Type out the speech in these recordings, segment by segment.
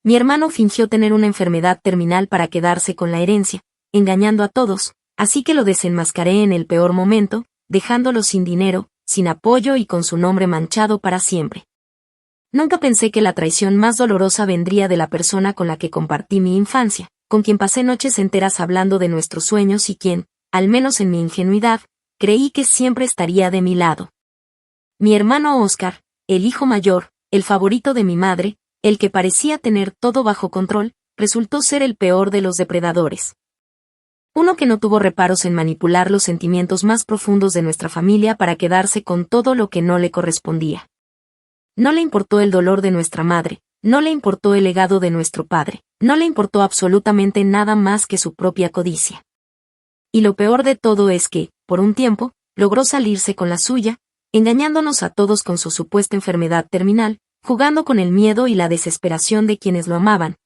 Mi hermano fingió tener una enfermedad terminal para quedarse con la herencia, engañando a todos, así que lo desenmascaré en el peor momento, dejándolo sin dinero, sin apoyo y con su nombre manchado para siempre. Nunca pensé que la traición más dolorosa vendría de la persona con la que compartí mi infancia, con quien pasé noches enteras hablando de nuestros sueños y quien, al menos en mi ingenuidad, creí que siempre estaría de mi lado. Mi hermano Oscar, el hijo mayor, el favorito de mi madre, el que parecía tener todo bajo control, resultó ser el peor de los depredadores. Uno que no tuvo reparos en manipular los sentimientos más profundos de nuestra familia para quedarse con todo lo que no le correspondía. No le importó el dolor de nuestra madre, no le importó el legado de nuestro padre, no le importó absolutamente nada más que su propia codicia. Y lo peor de todo es que, por un tiempo, logró salirse con la suya, engañándonos a todos con su supuesta enfermedad terminal, jugando con el miedo y la desesperación de quienes lo amaban,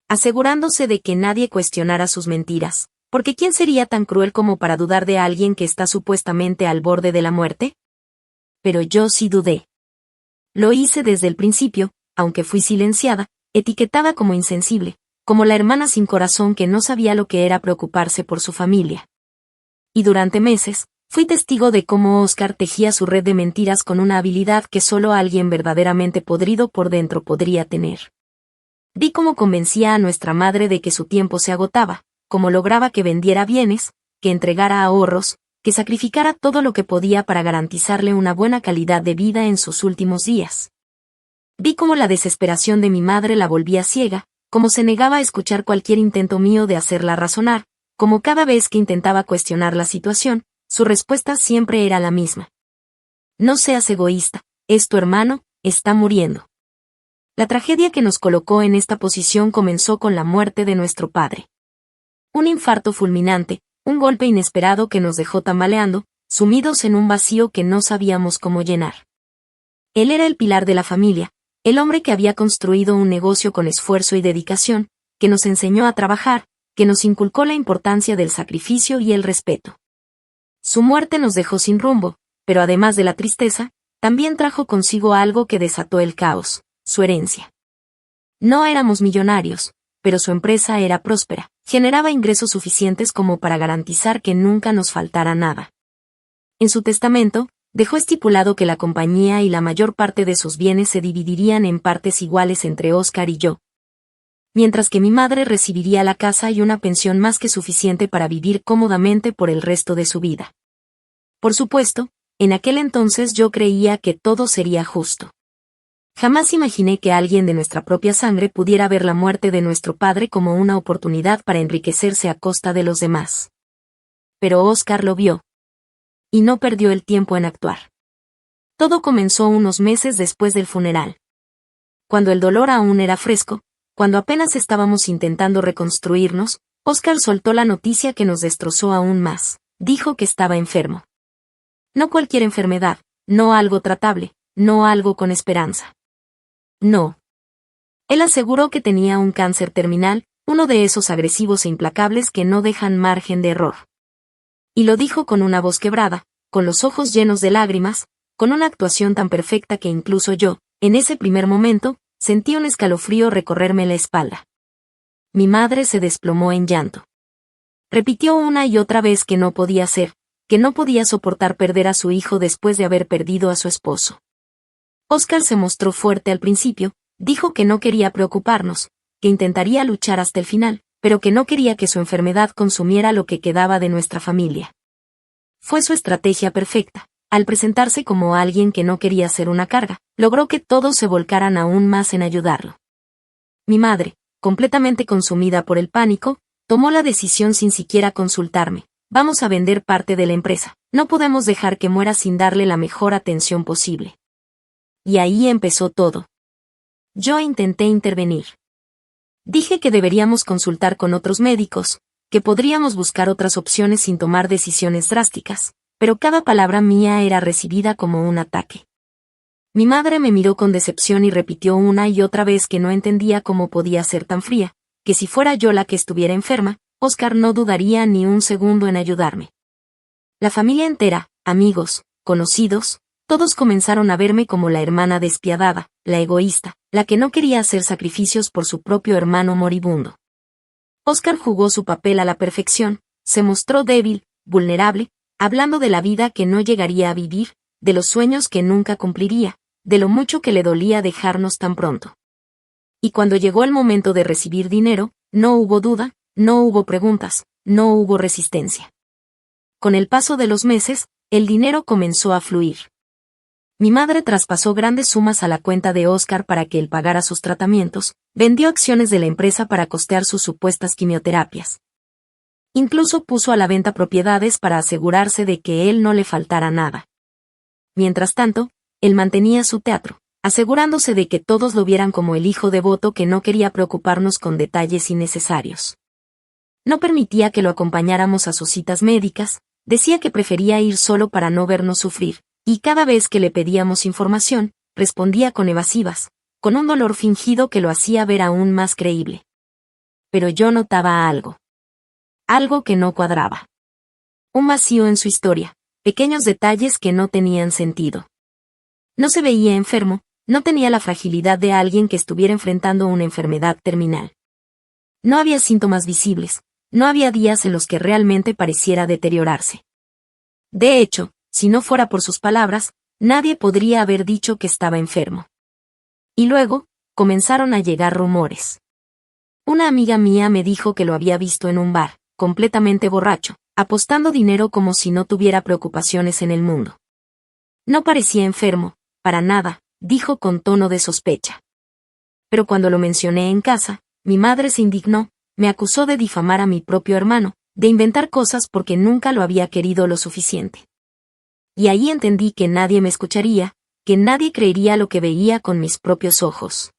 asegurándose de que nadie cuestionara sus mentiras, porque ¿quién sería tan cruel como para dudar de alguien que está supuestamente al borde de la muerte? Pero yo sí dudé. Lo hice desde el principio, aunque fui silenciada, etiquetada como insensible, como la hermana sin corazón que no sabía lo que era preocuparse por su familia. Y durante meses, fui testigo de cómo Oscar tejía su red de mentiras con una habilidad que solo alguien verdaderamente podrido por dentro podría tener. Vi cómo convencía a nuestra madre de que su tiempo se agotaba, cómo lograba que vendiera bienes, que entregara ahorros, que sacrificara todo lo que podía para garantizarle una buena calidad de vida en sus últimos días. Vi cómo la desesperación de mi madre la volvía ciega, cómo se negaba a escuchar cualquier intento mío de hacerla razonar, cómo cada vez que intentaba cuestionar la situación, su respuesta siempre era la misma. No seas egoísta, es tu hermano, está muriendo. La tragedia que nos colocó en esta posición comenzó con la muerte de nuestro padre. Un infarto fulminante, un golpe inesperado que nos dejó tambaleando, sumidos en un vacío que no sabíamos cómo llenar. Él era el pilar de la familia, el hombre que había construido un negocio con esfuerzo y dedicación, que nos enseñó a trabajar, que nos inculcó la importancia del sacrificio y el respeto. Su muerte nos dejó sin rumbo, pero además de la tristeza, también trajo consigo algo que desató el caos, su herencia. No éramos millonarios, pero su empresa era próspera, generaba ingresos suficientes como para garantizar que nunca nos faltara nada. En su testamento, dejó estipulado que la compañía y la mayor parte de sus bienes se dividirían en partes iguales entre Oscar y yo, mientras que mi madre recibiría la casa y una pensión más que suficiente para vivir cómodamente por el resto de su vida. Por supuesto, en aquel entonces yo creía que todo sería justo. Jamás imaginé que alguien de nuestra propia sangre pudiera ver la muerte de nuestro padre como una oportunidad para enriquecerse a costa de los demás. Pero Oscar lo vio. Y no perdió el tiempo en actuar. Todo comenzó unos meses después del funeral. Cuando el dolor aún era fresco, cuando apenas estábamos intentando reconstruirnos, Oscar soltó la noticia que nos destrozó aún más. Dijo que estaba enfermo. No cualquier enfermedad, no algo tratable, no algo con esperanza. No. Él aseguró que tenía un cáncer terminal, uno de esos agresivos e implacables que no dejan margen de error. Y lo dijo con una voz quebrada, con los ojos llenos de lágrimas, con una actuación tan perfecta que incluso yo, en ese primer momento, sentí un escalofrío recorrerme la espalda. Mi madre se desplomó en llanto. Repitió una y otra vez que no podía ser, que no podía soportar perder a su hijo después de haber perdido a su esposo. Oscar se mostró fuerte al principio, dijo que no quería preocuparnos, que intentaría luchar hasta el final, pero que no quería que su enfermedad consumiera lo que quedaba de nuestra familia. Fue su estrategia perfecta. Al presentarse como alguien que no quería ser una carga, logró que todos se volcaran aún más en ayudarlo. Mi madre, completamente consumida por el pánico, tomó la decisión sin siquiera consultarme. Vamos a vender parte de la empresa. No podemos dejar que muera sin darle la mejor atención posible. Y ahí empezó todo. Yo intenté intervenir. Dije que deberíamos consultar con otros médicos, que podríamos buscar otras opciones sin tomar decisiones drásticas, pero cada palabra mía era recibida como un ataque. Mi madre me miró con decepción y repitió una y otra vez que no entendía cómo podía ser tan fría, que si fuera yo la que estuviera enferma, Oscar no dudaría ni un segundo en ayudarme. La familia entera, amigos, conocidos, Todos comenzaron a verme como la hermana despiadada, la egoísta, la que no quería hacer sacrificios por su propio hermano moribundo. Oscar jugó su papel a la perfección, se mostró débil, vulnerable, hablando de la vida que no llegaría a vivir, de los sueños que nunca cumpliría, de lo mucho que le dolía dejarnos tan pronto. Y cuando llegó el momento de recibir dinero, no hubo duda, no hubo preguntas, no hubo resistencia. Con el paso de los meses, el dinero comenzó a fluir. Mi madre traspasó grandes sumas a la cuenta de Oscar para que él pagara sus tratamientos, vendió acciones de la empresa para costear sus supuestas quimioterapias. Incluso puso a la venta propiedades para asegurarse de que él no le faltara nada. Mientras tanto, él mantenía su teatro, asegurándose de que todos lo vieran como el hijo devoto que no quería preocuparnos con detalles innecesarios. No permitía que lo acompañáramos a sus citas médicas, decía que prefería ir solo para no vernos sufrir, y cada vez que le pedíamos información, respondía con evasivas, con un dolor fingido que lo hacía ver aún más creíble. Pero yo notaba algo. Algo que no cuadraba. Un vacío en su historia, pequeños detalles que no tenían sentido. No se veía enfermo, no tenía la fragilidad de alguien que estuviera enfrentando una enfermedad terminal. No había síntomas visibles, no había días en los que realmente pareciera deteriorarse. De hecho, si no fuera por sus palabras, nadie podría haber dicho que estaba enfermo. Y luego, comenzaron a llegar rumores. Una amiga mía me dijo que lo había visto en un bar, completamente borracho, apostando dinero como si no tuviera preocupaciones en el mundo. No parecía enfermo, para nada, dijo con tono de sospecha. Pero cuando lo mencioné en casa, mi madre se indignó, me acusó de difamar a mi propio hermano, de inventar cosas porque nunca lo había querido lo suficiente. Y ahí entendí que nadie me escucharía, que nadie creería lo que veía con mis propios ojos.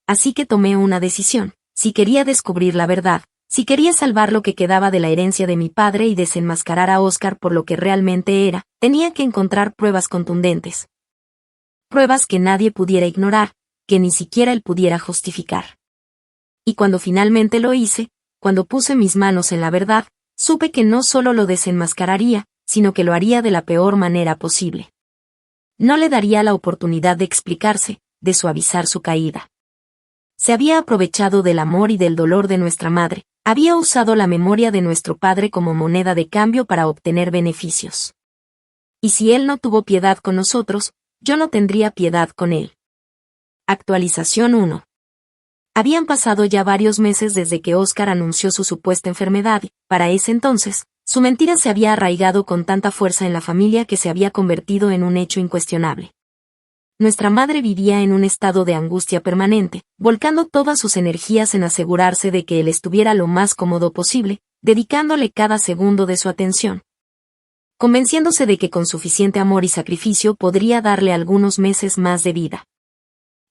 Así que tomé una decisión, si quería descubrir la verdad, si quería salvar lo que quedaba de la herencia de mi padre y desenmascarar a Oscar por lo que realmente era, tenía que encontrar pruebas contundentes. Pruebas que nadie pudiera ignorar, que ni siquiera él pudiera justificar. Y cuando finalmente lo hice, cuando puse mis manos en la verdad, supe que no solo lo desenmascararía, sino que lo haría de la peor manera posible. No le daría la oportunidad de explicarse, de suavizar su caída. Se había aprovechado del amor y del dolor de nuestra madre, había usado la memoria de nuestro padre como moneda de cambio para obtener beneficios. Y si él no tuvo piedad con nosotros, yo no tendría piedad con él. Actualización 1. Habían pasado ya varios meses desde que Oscar anunció su supuesta enfermedad y, para ese entonces, su mentira se había arraigado con tanta fuerza en la familia que se había convertido en un hecho incuestionable. Nuestra madre vivía en un estado de angustia permanente, volcando todas sus energías en asegurarse de que él estuviera lo más cómodo posible, dedicándole cada segundo de su atención. Convenciéndose de que con suficiente amor y sacrificio podría darle algunos meses más de vida.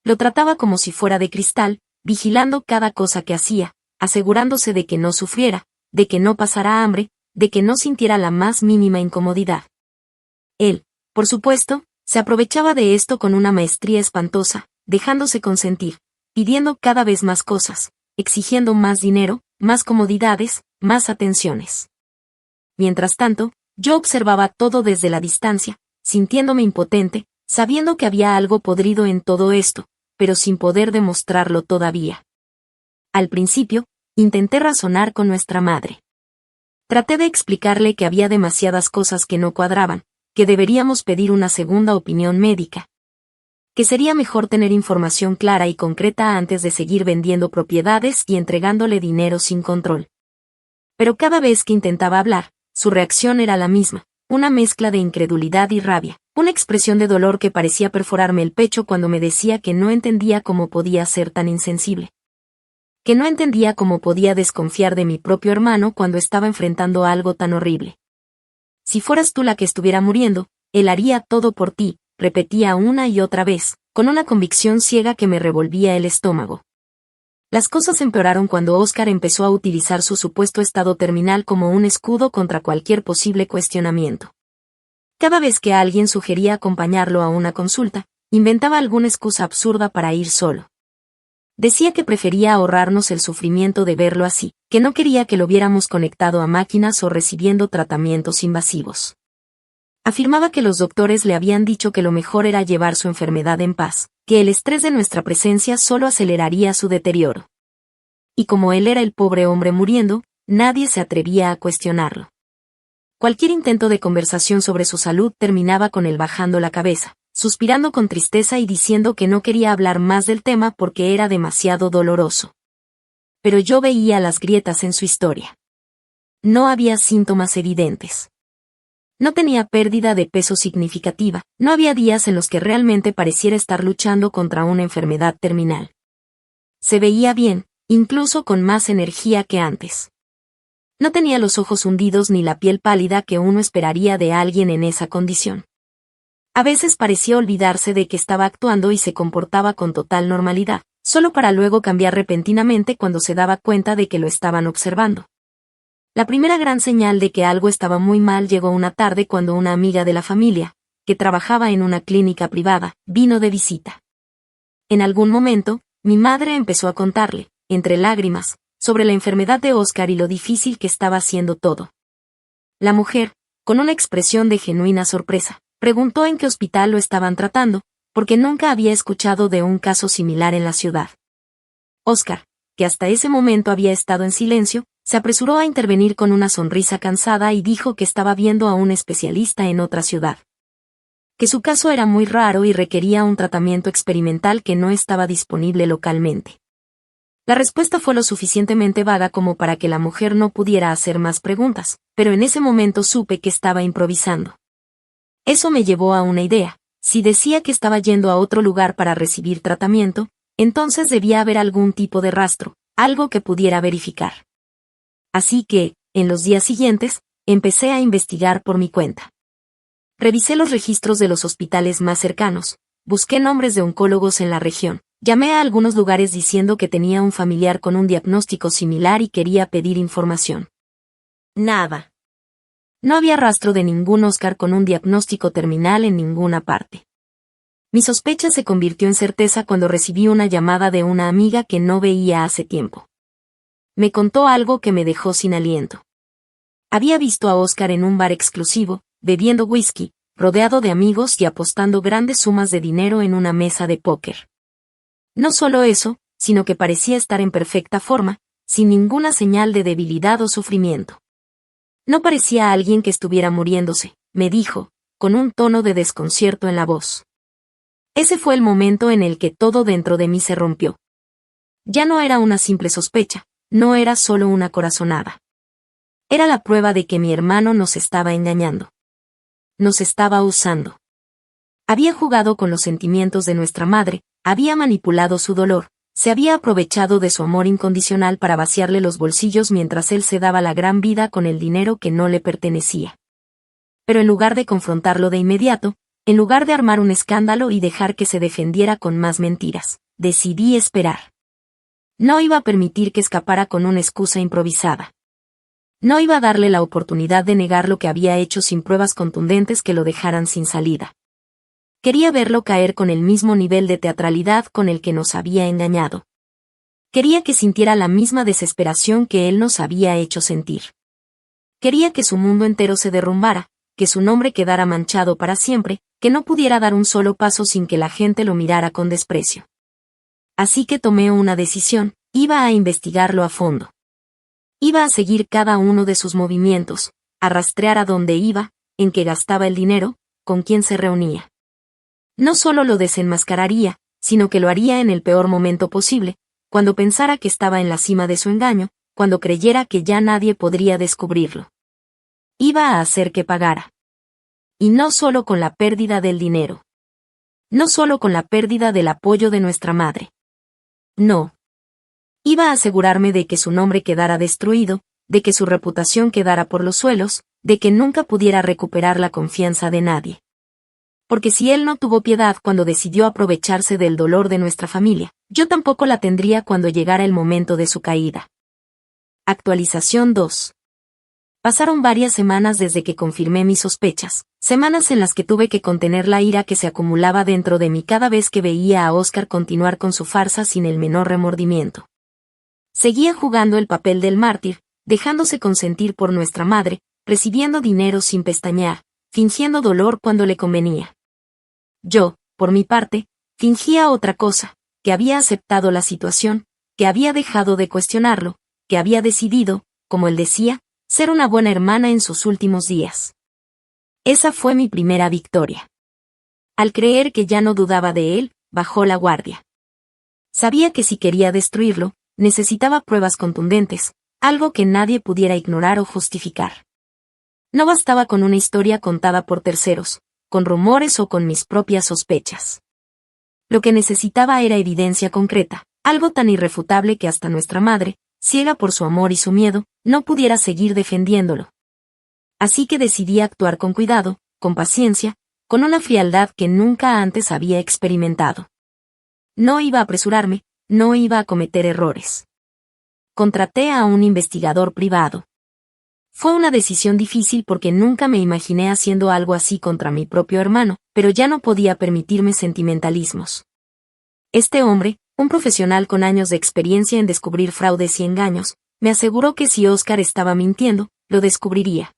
Lo trataba como si fuera de cristal, vigilando cada cosa que hacía, asegurándose de que no sufriera, de que no pasara hambre, de que no sintiera la más mínima incomodidad. Él, por supuesto, se aprovechaba de esto con una maestría espantosa, dejándose consentir, pidiendo cada vez más cosas, exigiendo más dinero, más comodidades, más atenciones. Mientras tanto, yo observaba todo desde la distancia, sintiéndome impotente, sabiendo que había algo podrido en todo esto, pero sin poder demostrarlo todavía. Al principio, intenté razonar con nuestra madre. Traté de explicarle que había demasiadas cosas que no cuadraban, que deberíamos pedir una segunda opinión médica. Que sería mejor tener información clara y concreta antes de seguir vendiendo propiedades y entregándole dinero sin control. Pero cada vez que intentaba hablar, su reacción era la misma, una mezcla de incredulidad y rabia, una expresión de dolor que parecía perforarme el pecho cuando me decía que no entendía cómo podía ser tan insensible. Que no entendía cómo podía desconfiar de mi propio hermano cuando estaba enfrentando algo tan horrible. Si fueras tú la que estuviera muriendo, él haría todo por ti, repetía una y otra vez, con una convicción ciega que me revolvía el estómago. Las cosas empeoraron cuando Oscar empezó a utilizar su supuesto estado terminal como un escudo contra cualquier posible cuestionamiento. Cada vez que alguien sugería acompañarlo a una consulta, inventaba alguna excusa absurda para ir solo. Decía que prefería ahorrarnos el sufrimiento de verlo así, que no quería que lo viéramos conectado a máquinas o recibiendo tratamientos invasivos. Afirmaba que los doctores le habían dicho que lo mejor era llevar su enfermedad en paz, que el estrés de nuestra presencia solo aceleraría su deterioro. Y como él era el pobre hombre muriendo, nadie se atrevía a cuestionarlo. Cualquier intento de conversación sobre su salud terminaba con él bajando la cabeza, suspirando con tristeza y diciendo que no quería hablar más del tema porque era demasiado doloroso. Pero yo veía las grietas en su historia. No había síntomas evidentes. No tenía pérdida de peso significativa, no había días en los que realmente pareciera estar luchando contra una enfermedad terminal. Se veía bien, incluso con más energía que antes. No tenía los ojos hundidos ni la piel pálida que uno esperaría de alguien en esa condición. A veces parecía olvidarse de que estaba actuando y se comportaba con total normalidad, solo para luego cambiar repentinamente cuando se daba cuenta de que lo estaban observando. La primera gran señal de que algo estaba muy mal llegó una tarde cuando una amiga de la familia, que trabajaba en una clínica privada, vino de visita. En algún momento, mi madre empezó a contarle, entre lágrimas, sobre la enfermedad de Oscar y lo difícil que estaba haciendo todo. La mujer, con una expresión de genuina sorpresa, preguntó en qué hospital lo estaban tratando, porque nunca había escuchado de un caso similar en la ciudad. Oscar, que hasta ese momento había estado en silencio, se apresuró a intervenir con una sonrisa cansada y dijo que estaba viendo a un especialista en otra ciudad. Que su caso era muy raro y requería un tratamiento experimental que no estaba disponible localmente. La respuesta fue lo suficientemente vaga como para que la mujer no pudiera hacer más preguntas, pero en ese momento supe que estaba improvisando. Eso me llevó a una idea. Si decía que estaba yendo a otro lugar para recibir tratamiento, entonces debía haber algún tipo de rastro, algo que pudiera verificar. Así que, en los días siguientes, empecé a investigar por mi cuenta. Revisé los registros de los hospitales más cercanos, busqué nombres de oncólogos en la región, llamé a algunos lugares diciendo que tenía un familiar con un diagnóstico similar y quería pedir información. Nada. No había rastro de ningún Oscar con un diagnóstico terminal en ninguna parte. Mi sospecha se convirtió en certeza cuando recibí una llamada de una amiga que no veía hace tiempo. Me contó algo que me dejó sin aliento. Había visto a Oscar en un bar exclusivo, bebiendo whisky, rodeado de amigos y apostando grandes sumas de dinero en una mesa de póker. No solo eso, sino que parecía estar en perfecta forma, sin ninguna señal de debilidad o sufrimiento. No parecía alguien que estuviera muriéndose, me dijo, con un tono de desconcierto en la voz. Ese fue el momento en el que todo dentro de mí se rompió. Ya no era una simple sospecha, no era solo una corazonada. Era la prueba de que mi hermano nos estaba engañando. Nos estaba usando. Había jugado con los sentimientos de nuestra madre, había manipulado su dolor, se había aprovechado de su amor incondicional para vaciarle los bolsillos mientras él se daba la gran vida con el dinero que no le pertenecía. Pero en lugar de confrontarlo de inmediato, en lugar de armar un escándalo y dejar que se defendiera con más mentiras, decidí esperar. No iba a permitir que escapara con una excusa improvisada. No iba a darle la oportunidad de negar lo que había hecho sin pruebas contundentes que lo dejaran sin salida. Quería verlo caer con el mismo nivel de teatralidad con el que nos había engañado. Quería que sintiera la misma desesperación que él nos había hecho sentir. Quería que su mundo entero se derrumbara, que su nombre quedara manchado para siempre, que no pudiera dar un solo paso sin que la gente lo mirara con desprecio. Así que tomé una decisión, iba a investigarlo a fondo. Iba a seguir cada uno de sus movimientos, a rastrear a dónde iba, en qué gastaba el dinero, con quién se reunía. No solo lo desenmascararía, sino que lo haría en el peor momento posible, cuando pensara que estaba en la cima de su engaño, cuando creyera que ya nadie podría descubrirlo. Iba a hacer que pagara. Y no solo con la pérdida del dinero. No solo con la pérdida del apoyo de nuestra madre. No. Iba a asegurarme de que su nombre quedara destruido, de que su reputación quedara por los suelos, de que nunca pudiera recuperar la confianza de nadie. Porque si él no tuvo piedad cuando decidió aprovecharse del dolor de nuestra familia, yo tampoco la tendría cuando llegara el momento de su caída. Actualización 2. Pasaron varias semanas desde que confirmé mis sospechas, semanas en las que tuve que contener la ira que se acumulaba dentro de mí cada vez que veía a Oscar continuar con su farsa sin el menor remordimiento. Seguía jugando el papel del mártir, dejándose consentir por nuestra madre, recibiendo dinero sin pestañear, fingiendo dolor cuando le convenía. Yo, por mi parte, fingía otra cosa, que había aceptado la situación, que había dejado de cuestionarlo, que había decidido, como él decía, ser una buena hermana en sus últimos días. Esa fue mi primera victoria. Al creer que ya no dudaba de él, bajó la guardia. Sabía que si quería destruirlo, necesitaba pruebas contundentes, algo que nadie pudiera ignorar o justificar. No bastaba con una historia contada por terceros, con rumores o con mis propias sospechas. Lo que necesitaba era evidencia concreta, algo tan irrefutable que hasta nuestra madre, ciega por su amor y su miedo, no pudiera seguir defendiéndolo. Así que decidí actuar con cuidado, con paciencia, con una frialdad que nunca antes había experimentado. No iba a apresurarme, no iba a cometer errores. Contraté a un investigador privado. Fue una decisión difícil porque nunca me imaginé haciendo algo así contra mi propio hermano, pero ya no podía permitirme sentimentalismos. Este hombre, un profesional con años de experiencia en descubrir fraudes y engaños, me aseguró que si Oscar estaba mintiendo, lo descubriría.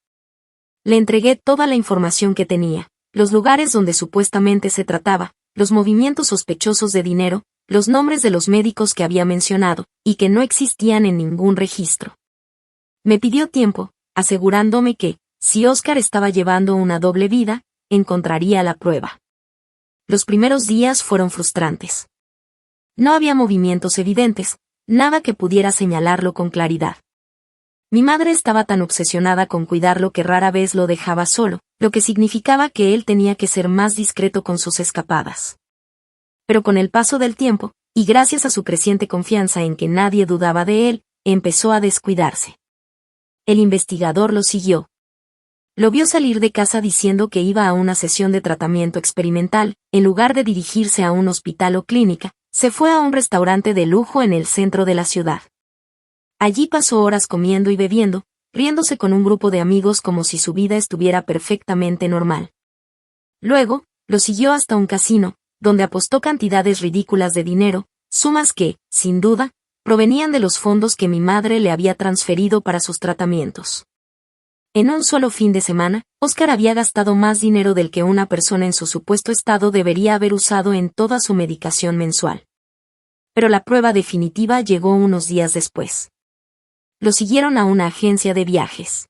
Le entregué toda la información que tenía, los lugares donde supuestamente se trataba, los movimientos sospechosos de dinero, los nombres de los médicos que había mencionado, y que no existían en ningún registro. Me pidió tiempo, asegurándome que, si Oscar estaba llevando una doble vida, encontraría la prueba. Los primeros días fueron frustrantes. No había movimientos evidentes, nada que pudiera señalarlo con claridad. Mi madre estaba tan obsesionada con cuidarlo que rara vez lo dejaba solo, lo que significaba que él tenía que ser más discreto con sus escapadas. Pero con el paso del tiempo, y gracias a su creciente confianza en que nadie dudaba de él, empezó a descuidarse. El investigador lo siguió. Lo vio salir de casa diciendo que iba a una sesión de tratamiento experimental, en lugar de dirigirse a un hospital o clínica, se fue a un restaurante de lujo en el centro de la ciudad. Allí pasó horas comiendo y bebiendo, riéndose con un grupo de amigos como si su vida estuviera perfectamente normal. Luego, lo siguió hasta un casino, donde apostó cantidades ridículas de dinero, sumas que, sin duda, provenían de los fondos que mi madre le había transferido para sus tratamientos. En un solo fin de semana, Oscar había gastado más dinero del que una persona en su supuesto estado debería haber usado en toda su medicación mensual. Pero la prueba definitiva llegó unos días después. Lo siguieron a una agencia de viajes.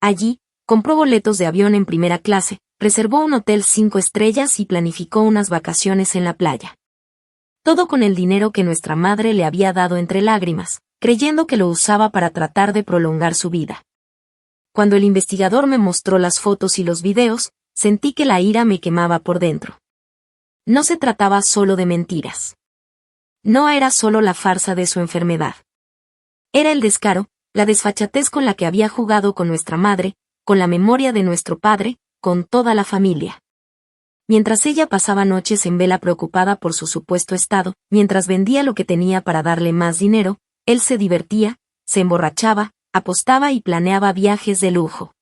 Allí, compró boletos de avión en primera clase, reservó un hotel 5 estrellas y planificó unas vacaciones en la playa. Todo con el dinero que nuestra madre le había dado entre lágrimas, creyendo que lo usaba para tratar de prolongar su vida. Cuando el investigador me mostró las fotos y los videos, sentí que la ira me quemaba por dentro. No se trataba solo de mentiras. No era solo la farsa de su enfermedad. Era el descaro, la desfachatez con la que había jugado con nuestra madre, con la memoria de nuestro padre, con toda la familia. Mientras ella pasaba noches en vela preocupada por su supuesto estado, mientras vendía lo que tenía para darle más dinero, él se divertía, se emborrachaba, apostaba y planeaba viajes de lujo.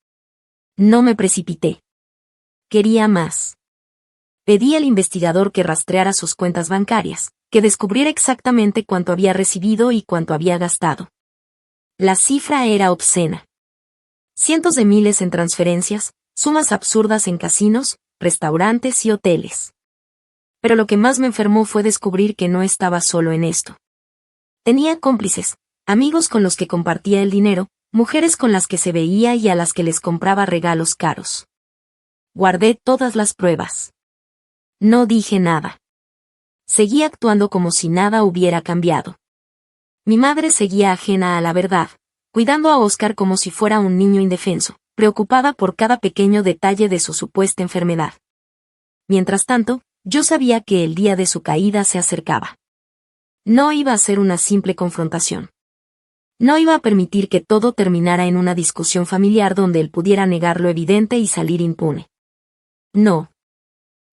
No me precipité. Quería más. Pedí al investigador que rastreara sus cuentas bancarias, que descubriera exactamente cuánto había recibido y cuánto había gastado. La cifra era obscena. Cientos de miles en transferencias, sumas absurdas en casinos, restaurantes y hoteles. Pero lo que más me enfermó fue descubrir que no estaba solo en esto. Tenía cómplices, amigos con los que compartía el dinero, mujeres con las que se veía y a las que les compraba regalos caros. Guardé todas las pruebas. No dije nada. Seguí actuando como si nada hubiera cambiado. Mi madre seguía ajena a la verdad, cuidando a Oscar como si fuera un niño indefenso, preocupada por cada pequeño detalle de su supuesta enfermedad. Mientras tanto, yo sabía que el día de su caída se acercaba. No iba a ser una simple confrontación. No iba a permitir que todo terminara en una discusión familiar donde él pudiera negar lo evidente y salir impune. No.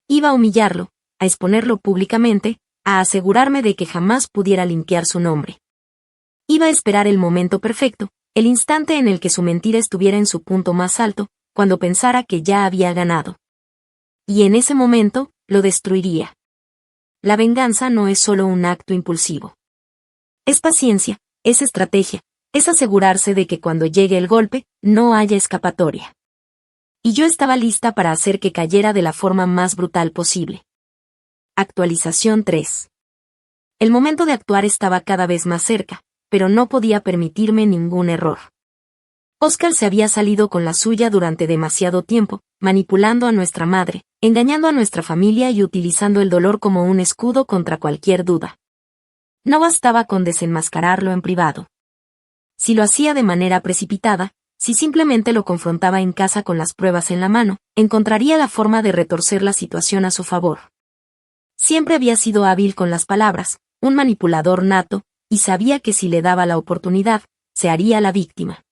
Iba a humillarlo, a exponerlo públicamente, a asegurarme de que jamás pudiera limpiar su nombre. Iba a esperar el momento perfecto, el instante en el que su mentira estuviera en su punto más alto, cuando pensara que ya había ganado. Y en ese momento, lo destruiría. La venganza no es solo un acto impulsivo. Es paciencia, es estrategia, es asegurarse de que cuando llegue el golpe, no haya escapatoria. Y yo estaba lista para hacer que cayera de la forma más brutal posible. Actualización 3. El momento de actuar estaba cada vez más cerca, pero no podía permitirme ningún error. Oscar se había salido con la suya durante demasiado tiempo, manipulando a nuestra madre, engañando a nuestra familia y utilizando el dolor como un escudo contra cualquier duda. No bastaba con desenmascararlo en privado. Si lo hacía de manera precipitada, si simplemente lo confrontaba en casa con las pruebas en la mano, encontraría la forma de retorcer la situación a su favor. Siempre había sido hábil con las palabras, un manipulador nato, y sabía que si le daba la oportunidad, se haría la víctima.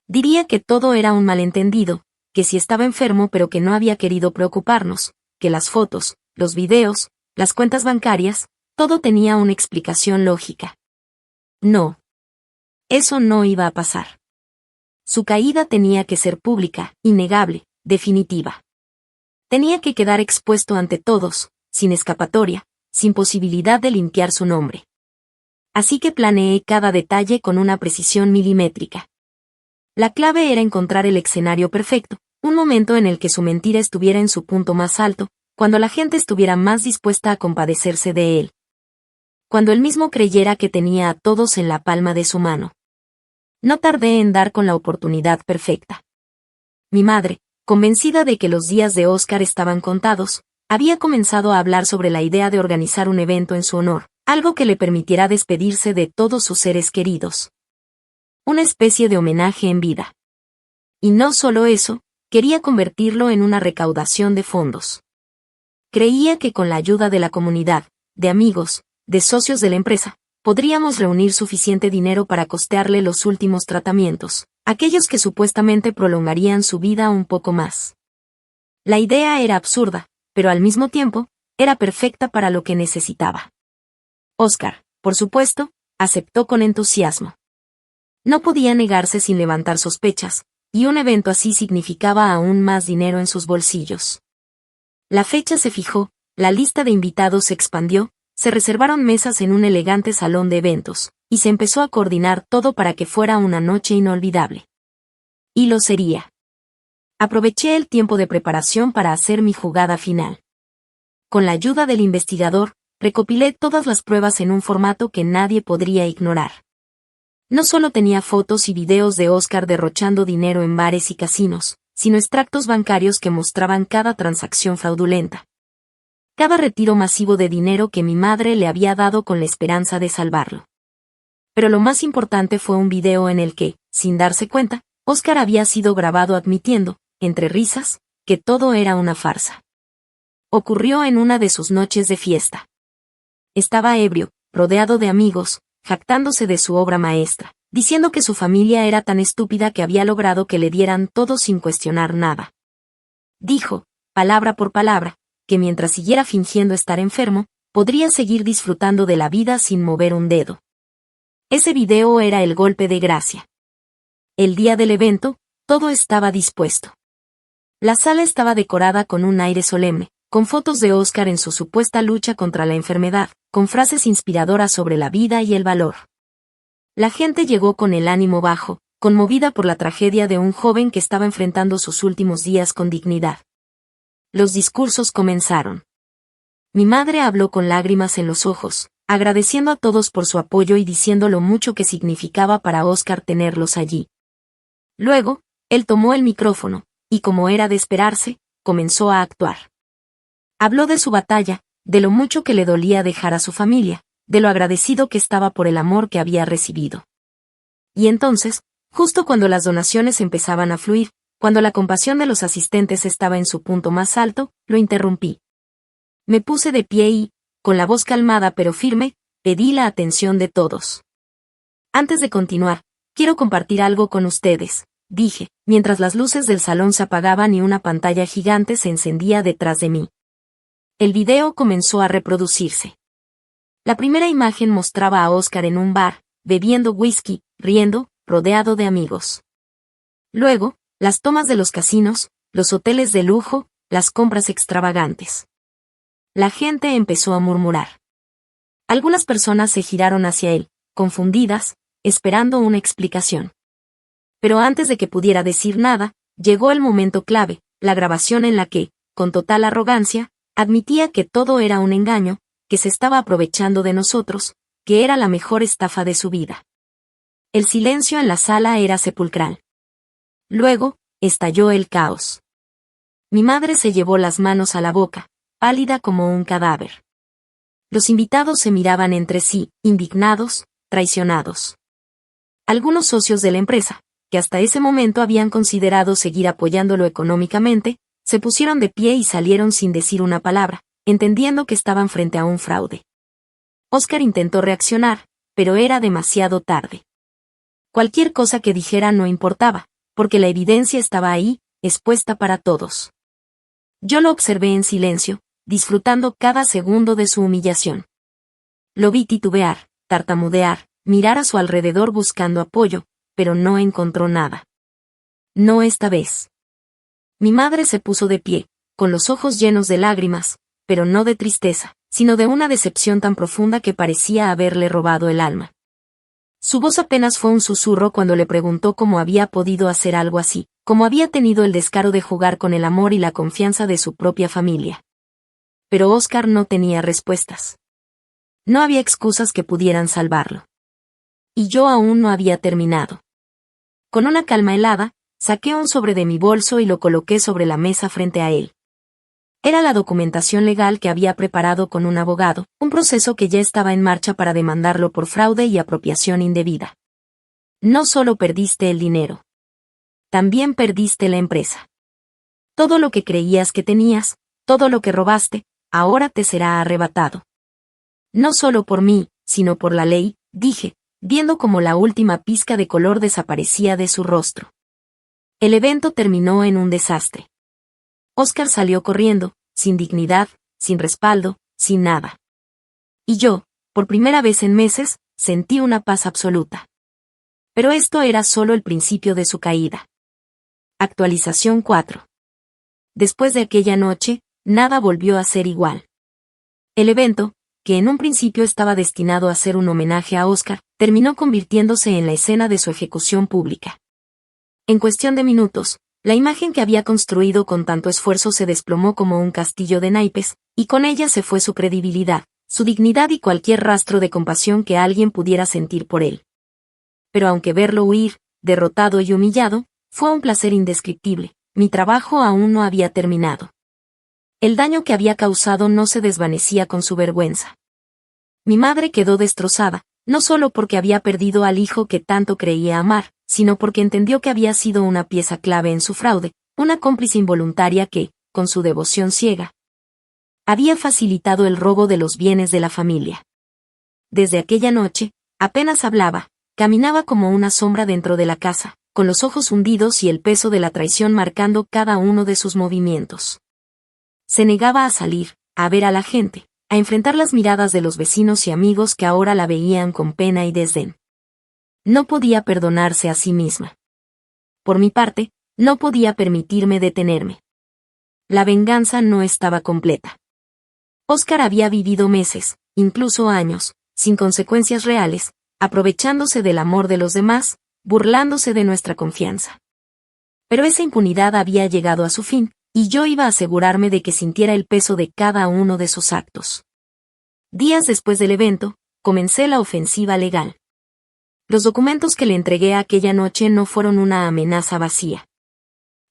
Diría que todo era un malentendido, que si estaba enfermo pero que no había querido preocuparnos, que las fotos, los videos, las cuentas bancarias, todo tenía una explicación lógica. No. Eso no iba a pasar. Su caída tenía que ser pública, innegable, definitiva. Tenía que quedar expuesto ante todos, sin escapatoria, sin posibilidad de limpiar su nombre. Así que planeé cada detalle con una precisión milimétrica. La clave era encontrar el escenario perfecto, un momento en el que su mentira estuviera en su punto más alto, cuando la gente estuviera más dispuesta a compadecerse de él. Cuando él mismo creyera que tenía a todos en la palma de su mano. No tardé en dar con la oportunidad perfecta. Mi madre, convencida de que los días de Oscar estaban contados, había comenzado a hablar sobre la idea de organizar un evento en su honor, algo que le permitiera despedirse de todos sus seres queridos. Una especie de homenaje en vida. Y no solo eso, quería convertirlo en una recaudación de fondos. Creía que con la ayuda de la comunidad, de amigos, de socios de la empresa, podríamos reunir suficiente dinero para costearle los últimos tratamientos, aquellos que supuestamente prolongarían su vida un poco más. La idea era absurda, pero al mismo tiempo, era perfecta para lo que necesitaba. Oscar, por supuesto, aceptó con entusiasmo. No podía negarse sin levantar sospechas, y un evento así significaba aún más dinero en sus bolsillos. La fecha se fijó, la lista de invitados se expandió, se reservaron mesas en un elegante salón de eventos, y se empezó a coordinar todo para que fuera una noche inolvidable. Y lo sería. Aproveché el tiempo de preparación para hacer mi jugada final. Con la ayuda del investigador, recopilé todas las pruebas en un formato que nadie podría ignorar. No solo tenía fotos y videos de Oscar derrochando dinero en bares y casinos, sino extractos bancarios que mostraban cada transacción fraudulenta. Cada retiro masivo de dinero que mi madre le había dado con la esperanza de salvarlo. Pero lo más importante fue un video en el que, sin darse cuenta, Oscar había sido grabado admitiendo, entre risas, que todo era una farsa. Ocurrió en una de sus noches de fiesta. Estaba ebrio, rodeado de amigos, jactándose de su obra maestra, diciendo que su familia era tan estúpida que había logrado que le dieran todo sin cuestionar nada. Dijo, palabra por palabra, que mientras siguiera fingiendo estar enfermo, podría seguir disfrutando de la vida sin mover un dedo. Ese video era el golpe de gracia. El día del evento, todo estaba dispuesto. La sala estaba decorada con un aire solemne, con fotos de Oscar en su supuesta lucha contra la enfermedad, con frases inspiradoras sobre la vida y el valor. La gente llegó con el ánimo bajo, conmovida por la tragedia de un joven que estaba enfrentando sus últimos días con dignidad. Los discursos comenzaron. Mi madre habló con lágrimas en los ojos, agradeciendo a todos por su apoyo y diciendo lo mucho que significaba para Oscar tenerlos allí. Luego, él tomó el micrófono, y como era de esperarse, comenzó a actuar. Habló de su batalla, de lo mucho que le dolía dejar a su familia, de lo agradecido que estaba por el amor que había recibido. Y entonces, justo cuando las donaciones empezaban a fluir, cuando la compasión de los asistentes estaba en su punto más alto, lo interrumpí. Me puse de pie y, con la voz calmada pero firme, pedí la atención de todos. Antes de continuar, quiero compartir algo con ustedes, dije, mientras las luces del salón se apagaban y una pantalla gigante se encendía detrás de mí. El video comenzó a reproducirse. La primera imagen mostraba a Oscar en un bar, bebiendo whisky, riendo, rodeado de amigos. Luego, las tomas de los casinos, los hoteles de lujo, las compras extravagantes. La gente empezó a murmurar. Algunas personas se giraron hacia él, confundidas, esperando una explicación. Pero antes de que pudiera decir nada, Llegó el momento clave, la grabación en la que, con total arrogancia, admitía que todo era un engaño, que se estaba aprovechando de nosotros, que era la mejor estafa de su vida. El silencio en la sala era sepulcral. Luego, estalló el caos. Mi madre se llevó las manos a la boca, pálida como un cadáver. Los invitados se miraban entre sí, indignados, traicionados. Algunos socios de la empresa, que hasta ese momento habían considerado seguir apoyándolo económicamente, se pusieron de pie y salieron sin decir una palabra, entendiendo que estaban frente a un fraude. Óscar intentó reaccionar, pero era demasiado tarde. Cualquier cosa que dijera no importaba, porque la evidencia estaba ahí, expuesta para todos. Yo lo observé en silencio, disfrutando cada segundo de su humillación. Lo vi titubear, tartamudear, mirar a su alrededor buscando apoyo, pero no encontró nada. No esta vez. Mi madre se puso de pie, con los ojos llenos de lágrimas, pero no de tristeza, sino de una decepción tan profunda que parecía haberle robado el alma. Su voz apenas fue un susurro cuando le preguntó cómo había podido hacer algo así, cómo había tenido el descaro de jugar con el amor y la confianza de su propia familia. Pero Óscar no tenía respuestas. No había excusas que pudieran salvarlo. Y yo aún no había terminado. Con una calma helada, saqué un sobre de mi bolso y lo coloqué sobre la mesa frente a él. Era la documentación legal que había preparado con un abogado, un proceso que ya estaba en marcha para demandarlo por fraude y apropiación indebida. No solo perdiste el dinero. También perdiste la empresa. Todo lo que creías que tenías, todo lo que robaste, ahora te será arrebatado. No solo por mí, sino por la ley, dije, viendo cómo la última pizca de color desaparecía de su rostro. El evento terminó en un desastre. Óscar salió corriendo, sin dignidad, sin respaldo, sin nada. Y yo, por primera vez en meses, sentí una paz absoluta. Pero esto era solo el principio de su caída. Actualización 4. Después de aquella noche, nada volvió a ser igual. El evento, que en un principio estaba destinado a ser un homenaje a Óscar, terminó convirtiéndose en la escena de su ejecución pública. En cuestión de minutos, la imagen que había construido con tanto esfuerzo se desplomó como un castillo de naipes, y con ella se fue su credibilidad, su dignidad y cualquier rastro de compasión que alguien pudiera sentir por él. Pero aunque verlo huir, derrotado y humillado, fue un placer indescriptible, mi trabajo aún no había terminado. El daño que había causado no se desvanecía con su vergüenza. Mi madre quedó destrozada, no solo porque había perdido al hijo que tanto creía amar, sino porque entendió que había sido una pieza clave en su fraude, una cómplice involuntaria que, con su devoción ciega, había facilitado el robo de los bienes de la familia. Desde aquella noche, apenas hablaba, caminaba como una sombra dentro de la casa, con los ojos hundidos y el peso de la traición marcando cada uno de sus movimientos. Se negaba a salir, a ver a la gente, a enfrentar las miradas de los vecinos y amigos que ahora la veían con pena y desdén. No podía perdonarse a sí misma. Por mi parte, no podía permitirme detenerme. La venganza no estaba completa. Óscar había vivido meses, incluso años, sin consecuencias reales, aprovechándose del amor de los demás, burlándose de nuestra confianza. Pero esa impunidad había llegado a su fin, y yo iba a asegurarme de que sintiera el peso de cada uno de sus actos. Días después del evento, comencé la ofensiva legal. Los documentos que le entregué aquella noche no fueron una amenaza vacía.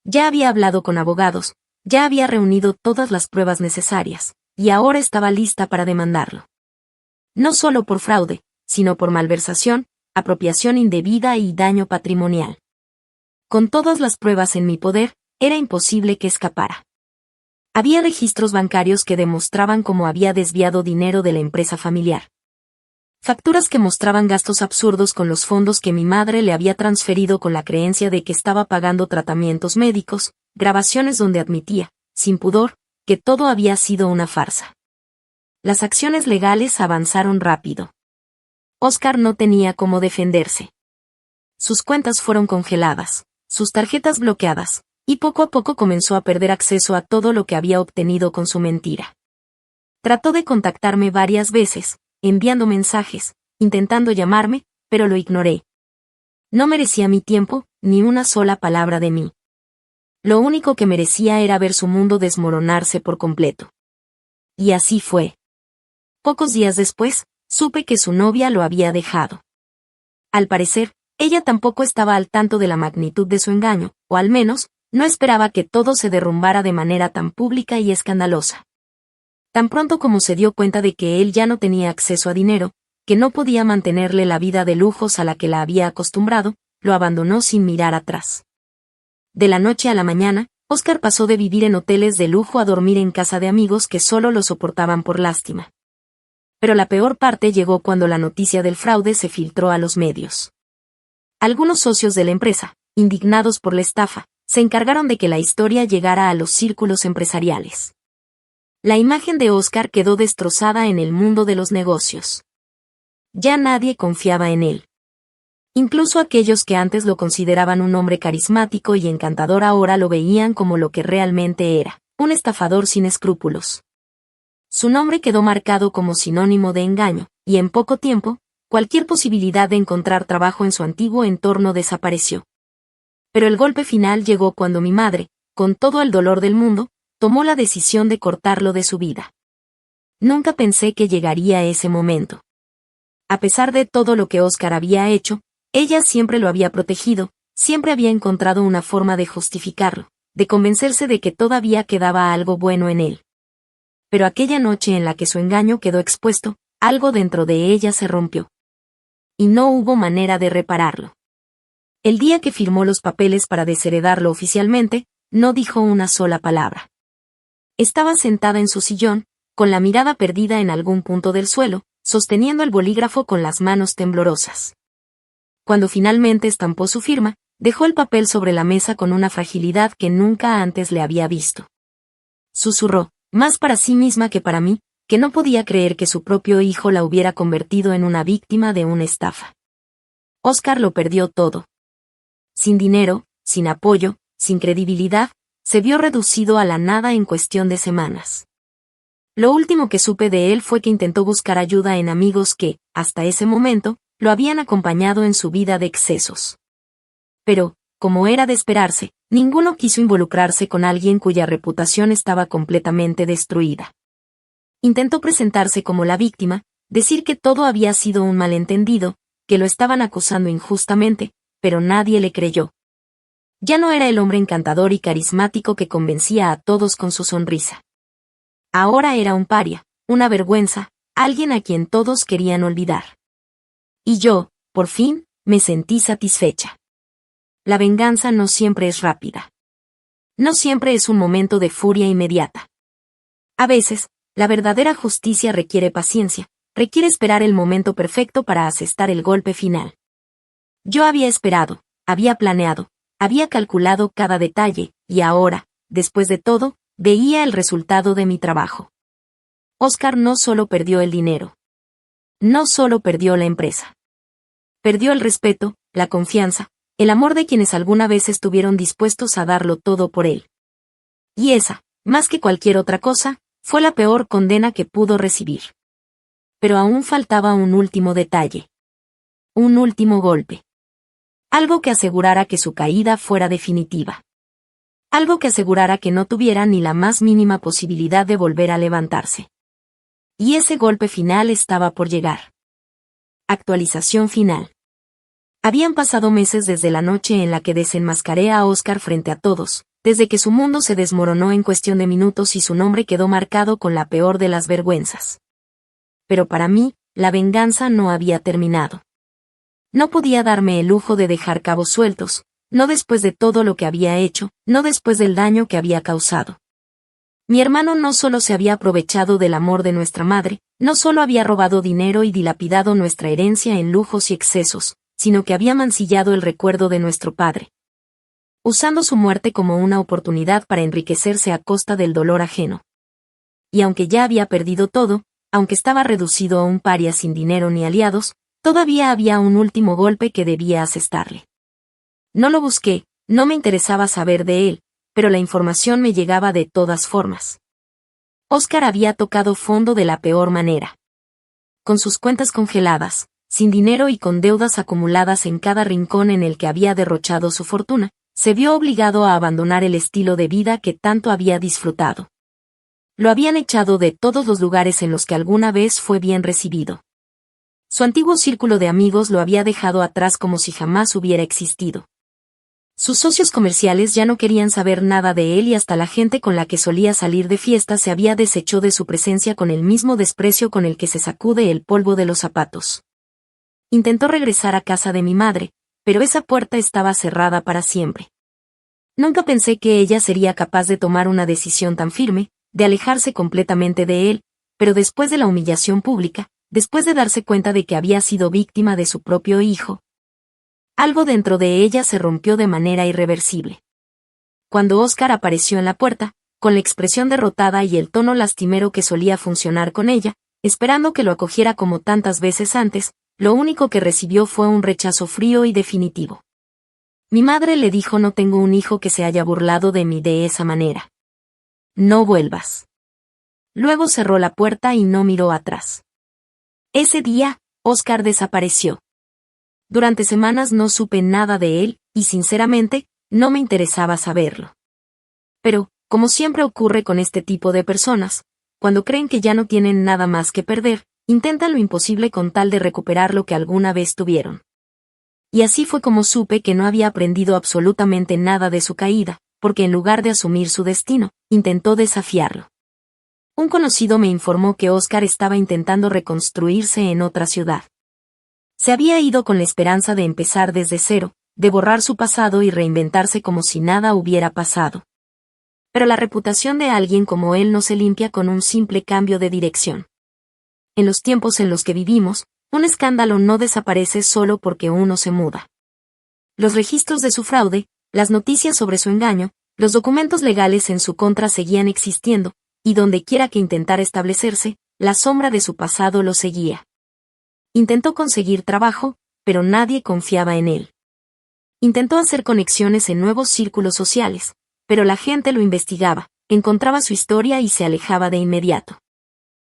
Ya había hablado con abogados, ya había reunido todas las pruebas necesarias, y ahora estaba lista para demandarlo. No solo por fraude, sino por malversación, apropiación indebida y daño patrimonial. Con todas las pruebas en mi poder, era imposible que escapara. Había registros bancarios que demostraban cómo había desviado dinero de la empresa familiar. Facturas que mostraban gastos absurdos con los fondos que mi madre le había transferido con la creencia de que estaba pagando tratamientos médicos, grabaciones donde admitía, sin pudor, que todo había sido una farsa. Las acciones legales avanzaron rápido. Óscar no tenía cómo defenderse. Sus cuentas fueron congeladas, sus tarjetas bloqueadas, y poco a poco comenzó a perder acceso a todo lo que había obtenido con su mentira. Trató de contactarme varias veces, enviando mensajes, intentando llamarme, pero lo ignoré. No merecía mi tiempo, ni una sola palabra de mí. lo único que merecía era ver su mundo desmoronarse por completo. Y así fue. Pocos días después, supe que su novia lo había dejado. Al parecer, ella tampoco estaba al tanto de la magnitud de su engaño, o al menos, no esperaba que todo se derrumbara de manera tan pública y escandalosa. Tan pronto como se dio cuenta de que él ya no tenía acceso a dinero, que no podía mantenerle la vida de lujos a la que la había acostumbrado, lo abandonó sin mirar atrás. De la noche a la mañana, Oscar pasó de vivir en hoteles de lujo a dormir en casa de amigos que solo lo soportaban por lástima. Pero la peor parte llegó cuando la noticia del fraude se filtró a los medios. Algunos socios de la empresa, indignados por la estafa, se encargaron de que la historia llegara a los círculos empresariales. La imagen de Oscar quedó destrozada en el mundo de los negocios. Ya nadie confiaba en él. Incluso aquellos que antes lo consideraban un hombre carismático y encantador ahora lo veían como lo que realmente era, un estafador sin escrúpulos. Su nombre quedó marcado como sinónimo de engaño, y en poco tiempo, cualquier posibilidad de encontrar trabajo en su antiguo entorno desapareció. Pero el golpe final llegó cuando mi madre, con todo el dolor del mundo, tomó la decisión de cortarlo de su vida. Nunca pensé que llegaría ese momento. A pesar de todo lo que Oscar había hecho, ella siempre lo había protegido, siempre había encontrado una forma de justificarlo, de convencerse de que todavía quedaba algo bueno en él. Pero aquella noche en la que su engaño quedó expuesto, algo dentro de ella se rompió. Y no hubo manera de repararlo. El día que firmó los papeles para desheredarlo oficialmente, no dijo una sola palabra. Estaba sentada en su sillón, con la mirada perdida en algún punto del suelo, sosteniendo el bolígrafo con las manos temblorosas. Cuando finalmente estampó su firma, dejó el papel sobre la mesa con una fragilidad que nunca antes le había visto. Susurró, más para sí misma que para mí, que no podía creer que su propio hijo la hubiera convertido en una víctima de una estafa. Oscar lo perdió todo. Sin dinero, sin apoyo, sin credibilidad, se vio reducido a la nada en cuestión de semanas. Lo último que supe de él fue que intentó buscar ayuda en amigos que, hasta ese momento, lo habían acompañado en su vida de excesos. Pero, como era de esperarse, ninguno quiso involucrarse con alguien cuya reputación estaba completamente destruida. Intentó presentarse como la víctima, decir que todo había sido un malentendido, que lo estaban acusando injustamente, pero nadie le creyó. Ya no era el hombre encantador y carismático que convencía a todos con su sonrisa. Ahora era un paria, una vergüenza, alguien a quien todos querían olvidar. Y yo, por fin, me sentí satisfecha. La venganza no siempre es rápida. No siempre es un momento de furia inmediata. A veces, la verdadera justicia requiere paciencia, requiere esperar el momento perfecto para asestar el golpe final. Yo había esperado, había planeado, había calculado cada detalle, y ahora, después de todo, veía el resultado de mi trabajo. Oscar no solo perdió el dinero. No solo perdió la empresa. Perdió el respeto, la confianza, el amor de quienes alguna vez estuvieron dispuestos a darlo todo por él. Y esa, más que cualquier otra cosa, fue la peor condena que pudo recibir. Pero aún faltaba un último detalle. Un último golpe. Algo que asegurara que su caída fuera definitiva. Algo que asegurara que no tuviera ni la más mínima posibilidad de volver a levantarse. Y ese golpe final estaba por llegar. Actualización final. Habían pasado meses desde la noche en la que desenmascaré a Oscar frente a todos, desde que su mundo se desmoronó en cuestión de minutos y su nombre quedó marcado con la peor de las vergüenzas. Pero para mí, la venganza no había terminado. No podía darme el lujo de dejar cabos sueltos, no después de todo lo que había hecho, no después del daño que había causado. Mi hermano no solo se había aprovechado del amor de nuestra madre, no solo había robado dinero y dilapidado nuestra herencia en lujos y excesos, sino que había mancillado el recuerdo de nuestro padre, usando su muerte como una oportunidad para enriquecerse a costa del dolor ajeno. Y aunque ya había perdido todo, aunque estaba reducido a un paria sin dinero ni aliados, todavía había un último golpe que debía asestarle. No lo busqué, no me interesaba saber de él, pero la información me llegaba de todas formas. Oscar había tocado fondo de la peor manera. Con sus cuentas congeladas, sin dinero y con deudas acumuladas en cada rincón en el que había derrochado su fortuna, se vio obligado a abandonar el estilo de vida que tanto había disfrutado. Lo habían echado de todos los lugares en los que alguna vez fue bien recibido. Su antiguo círculo de amigos lo había dejado atrás como si jamás hubiera existido. Sus socios comerciales ya no querían saber nada de él y hasta la gente con la que solía salir de fiesta se había deshecho de su presencia con el mismo desprecio con el que se sacude el polvo de los zapatos. Intentó regresar a casa de mi madre, pero esa puerta estaba cerrada para siempre. Nunca pensé que ella sería capaz de tomar una decisión tan firme, de alejarse completamente de él, pero después de la humillación pública, después de darse cuenta de que había sido víctima de su propio hijo, algo dentro de ella se rompió de manera irreversible. Cuando Oscar apareció en la puerta, con la expresión derrotada y el tono lastimero que solía funcionar con ella, esperando que lo acogiera como tantas veces antes, lo único que recibió fue un rechazo frío y definitivo. Mi madre le dijo: no tengo un hijo que se haya burlado de mí de esa manera. No vuelvas. Luego cerró la puerta y no miró atrás. Ese día, Oscar desapareció. Durante semanas no supe nada de él, y sinceramente, no me interesaba saberlo. Pero, como siempre ocurre con este tipo de personas, cuando creen que ya no tienen nada más que perder, intentan lo imposible con tal de recuperar lo que alguna vez tuvieron. Y así fue como supe que no había aprendido absolutamente nada de su caída, porque en lugar de asumir su destino, intentó desafiarlo. Un conocido me informó que Oscar estaba intentando reconstruirse en otra ciudad. Se había ido con la esperanza de empezar desde cero, de borrar su pasado y reinventarse como si nada hubiera pasado. Pero la reputación de alguien como él no se limpia con un simple cambio de dirección. En los tiempos en los que vivimos, un escándalo no desaparece solo porque uno se muda. Los registros de su fraude, las noticias sobre su engaño, los documentos legales en su contra seguían existiendo, y donde quiera que intentara establecerse, la sombra de su pasado lo seguía. Intentó conseguir trabajo, pero nadie confiaba en él. Intentó hacer conexiones en nuevos círculos sociales, pero la gente lo investigaba, encontraba su historia y se alejaba de inmediato.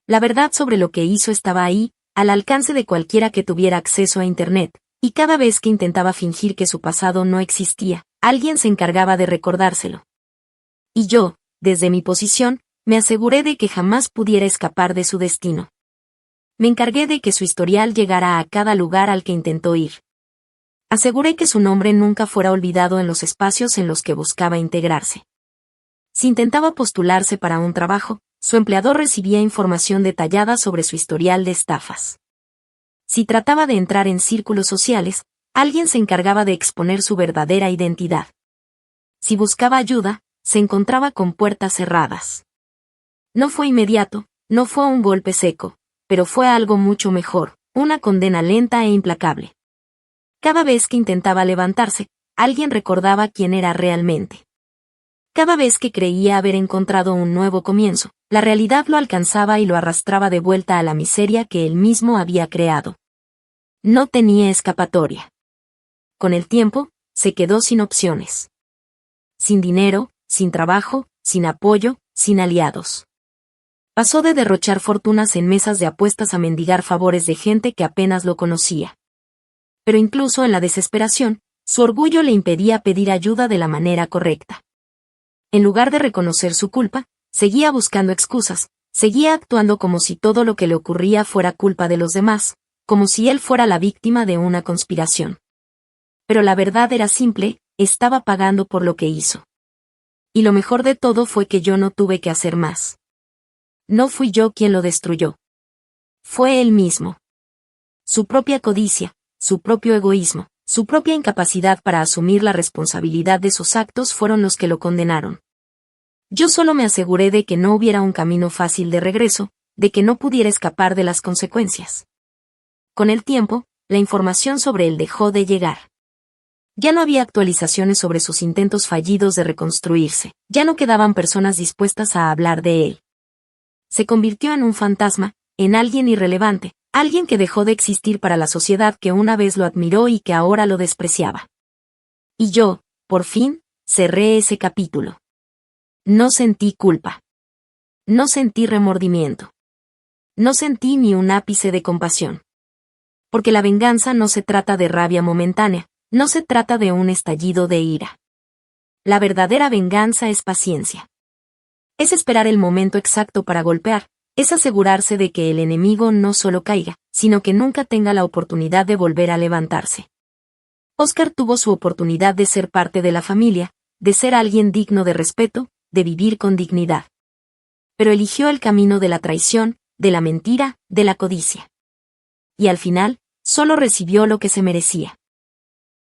La verdad sobre lo que hizo estaba ahí, al alcance de cualquiera que tuviera acceso a Internet, y cada vez que intentaba fingir que su pasado no existía, alguien se encargaba de recordárselo. Y yo, desde mi posición, me aseguré de que jamás pudiera escapar de su destino. Me encargué de que su historial llegara a cada lugar al que intentó ir. Aseguré que su nombre nunca fuera olvidado en los espacios en los que buscaba integrarse. Si intentaba postularse para un trabajo, su empleador recibía información detallada sobre su historial de estafas. Si trataba de entrar en círculos sociales, alguien se encargaba de exponer su verdadera identidad. Si buscaba ayuda, se encontraba con puertas cerradas. No fue inmediato, no fue un golpe seco, pero fue algo mucho mejor, una condena lenta e implacable. Cada vez que intentaba levantarse, alguien recordaba quién era realmente. Cada vez que creía haber encontrado un nuevo comienzo, la realidad lo alcanzaba y lo arrastraba de vuelta a la miseria que él mismo había creado. No tenía escapatoria. Con el tiempo, se quedó sin opciones. Sin dinero, sin trabajo, sin apoyo, sin aliados. Pasó de derrochar fortunas en mesas de apuestas a mendigar favores de gente que apenas lo conocía. Pero incluso en la desesperación, su orgullo le impedía pedir ayuda de la manera correcta. En lugar de reconocer su culpa, seguía buscando excusas, seguía actuando como si todo lo que le ocurría fuera culpa de los demás, como si él fuera la víctima de una conspiración. Pero la verdad era simple, estaba pagando por lo que hizo. Y lo mejor de todo fue que yo no tuve que hacer más. No fui yo quien lo destruyó. Fue él mismo. Su propia codicia, su propio egoísmo, su propia incapacidad para asumir la responsabilidad de sus actos fueron los que lo condenaron. Yo solo me aseguré de que no hubiera un camino fácil de regreso, de que no pudiera escapar de las consecuencias. Con el tiempo, la información sobre él dejó de llegar. Ya no había actualizaciones sobre sus intentos fallidos de reconstruirse, ya no quedaban personas dispuestas a hablar de él. Se convirtió en un fantasma, en alguien irrelevante, alguien que dejó de existir para la sociedad que una vez lo admiró y que ahora lo despreciaba. Y yo, por fin, cerré ese capítulo. No sentí culpa. No sentí remordimiento. No sentí ni un ápice de compasión. Porque la venganza no se trata de rabia momentánea, no se trata de un estallido de ira. La verdadera venganza es paciencia. Es esperar el momento exacto para golpear, es asegurarse de que el enemigo no solo caiga, sino que nunca tenga la oportunidad de volver a levantarse. Oscar tuvo su oportunidad de ser parte de la familia, de ser alguien digno de respeto, de vivir con dignidad. Pero eligió el camino de la traición, de la mentira, de la codicia. Y al final, solo recibió lo que se merecía.